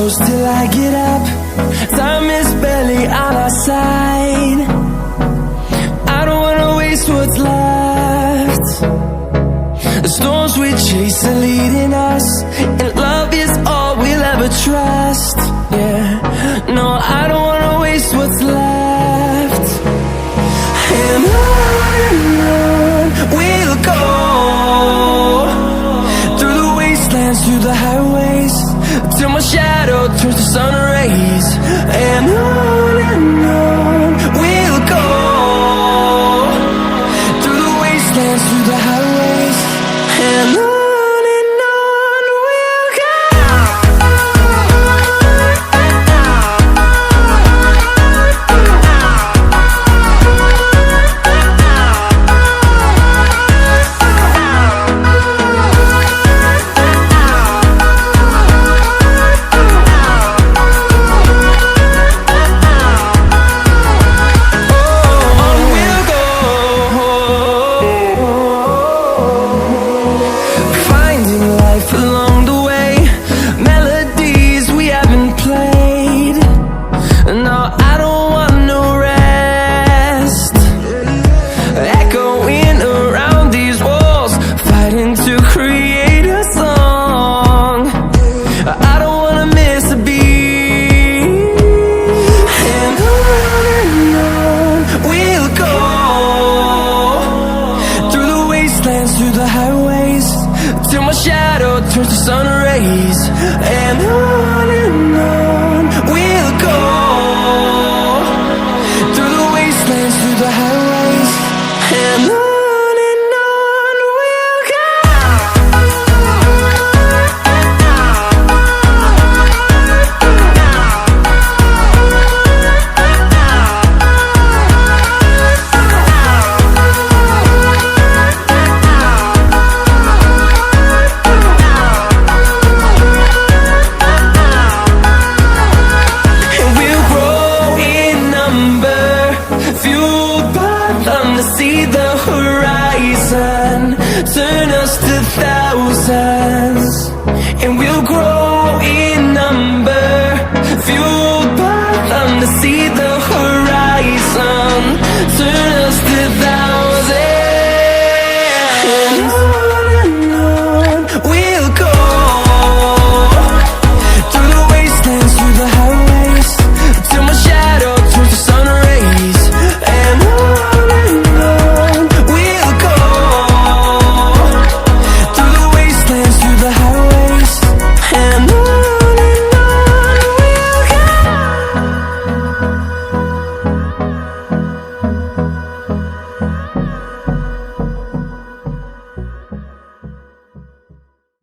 close till I get up. Time is barely on our side. I don't wanna waste what's left. The storms we chase are leading us, and love is all we'll ever trust. Yeah, no, I don't wanna waste what's left. And on we'll go, through the wastelands, through the highways, till my shadow turns to sun rays. And on we'll go, through the wastelands, through the highways, and on we'll go. Through the highways, till my shadow turns to sun rays. And on we'll go, through the wastelands, through the highways, and on we'll go. See the horizon, turn us to thousands, and we'll grow in number, fueled by them to see the